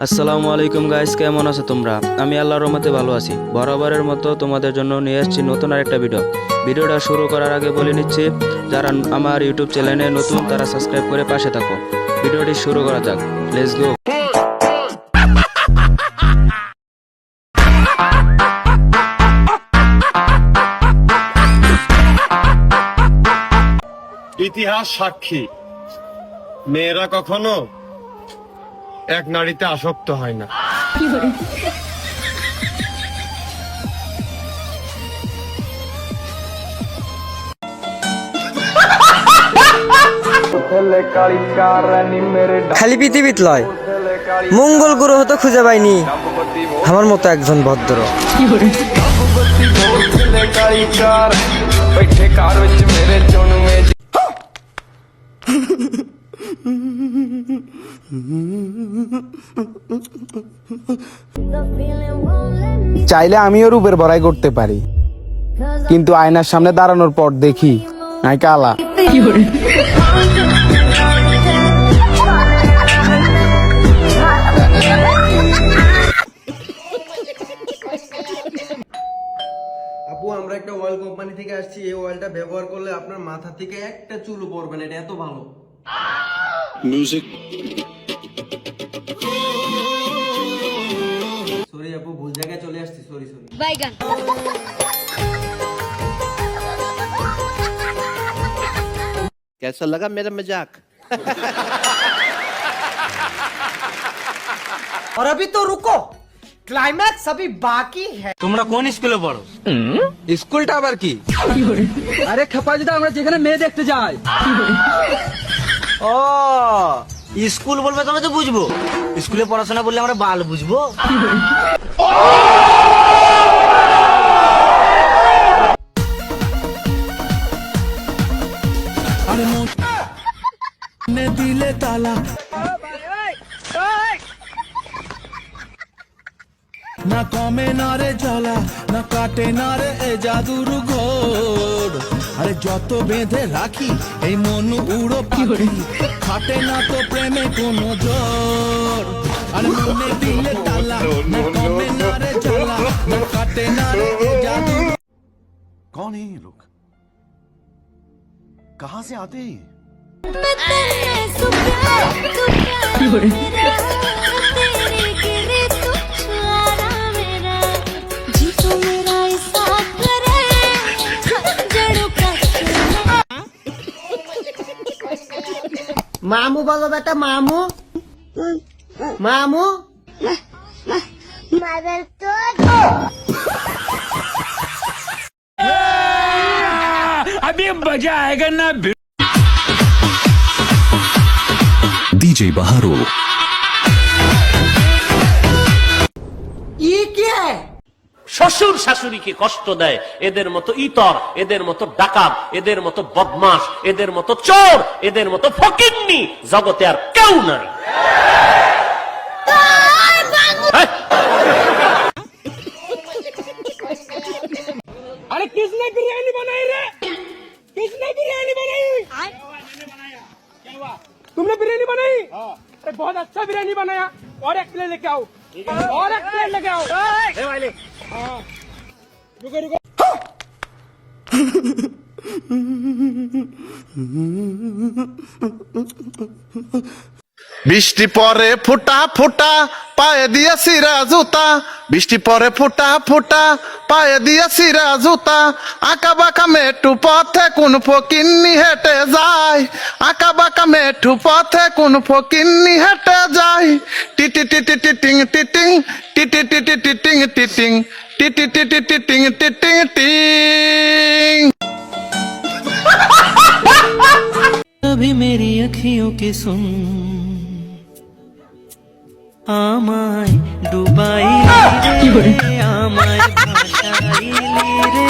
আসসালামু আলাইকুম গাইস, কেমন আছো তোমরা? আমি আল্লাহর রহমতে ভালো আছি। বরাবরের মতো তোমাদের জন্য নিয়ে এসেছি নতুন আরেকটা ভিডিওটা শুরু করার আগে বলে নিচ্ছি, যারা আমার ইউটিউব চ্যানেলে নতুন তারা সাবস্ক্রাইব করে পাশে থাকো। ভিডিওটি শুরু করা যাক, লেটস গো। ইতিহাস সাক্ষী, মেয়েরা কখনো এক নারীতে আসক্ত হয় না। খালি পৃথিবীত লয়, মঙ্গল গ্রহ তো খুঁজে পাইনি আমার মতো একজন ভদ্র। চাইলে আমিও রূপের বড়াই করতে পারি, কিন্তু আয়নার সামনে দাঁড়ানোর পর দেখি নাই কালা। আপু, আমরা একটা অয়েল কোম্পানি থেকে আসছি। এই অয়েলটা ব্যবহার করলে আপনার মাথা থেকে একটা চুলও পড়বে না, এটা এত ভালো। সরি আপু, ভুল জায়গায় চলে আসছি, সরি। বাইগান। कैसा लगा मेरा मजाक? और अभी तो रुको, क्लाइमैक्स अभी बाकी है। তোমরা কোন স্কুলে পড়ো? স্কুলটা আবার কি? আরে খেপাজিদা, আমরা যেখানে মেয়ে দেখতে যাই। ও স্কুল বলবে তবে তো বুঝবো, স্কুলে পড়াশোনা বললে আমরা বাল বুঝবো। दिले ताला না কমে না রে জ্বালা, না কাটে না রে এ জাদুর ঘোর। আরে যত বেঁধে রাখি এই মন উড়ো পাখি, খাটে না তো প্রেমে কোনো জোর। আরে মনে দিলে তালা, না কমে না রে জ্বালা, না কাটে না রে এ জাদুর। कौन है ये लोग? कहां से आते हैं? মামু বলো বেটা, মামু মামু। DJ Baharo। ये क्या है? শ্বশুর শাশুড়িকে কষ্ট দেয়, এদের মতো ইতর, এদের মতো ডাকাত, এদের মতো বদমাশ, এদের মতো চোর, এদের মতো ফকিন্নি জগতে আর কেউ নাই। अरे किसने बिरयानी बनाई रे? किसने बिरयानी बनाई? तुमने बिरयानी बनाई? अरे बहुत अच्छा बिरयानी बनाया। और एक प्लेट लेके आओ, और एक प्लेट लेके आओ। हाँ, रुको रुको। বৃষ্টি পরে ফোঁটা ফোঁটা পায়ে দিয়া সিরা জুতা, বৃষ্টি পরে ফোঁটা ফোঁটা পায়ে দিয়া সিরা জুতা। আঁকা বাঁকা মেটু পথে কোন ফকিন্নি হেঁটে যায়, আঁকা বাঁকা মেটু পথে কোন ফকিন্নি হেঁটে যায়। টিটি টিটি টিটিং টিটিং, টিটি টিটি টিটিং টিটিং, টিটি টিটি টিটিং টিটিং টিং। अभी मेरी अखियों की सुन, আমায় ডুবাই রে, আমায় ভাসাইলি রে।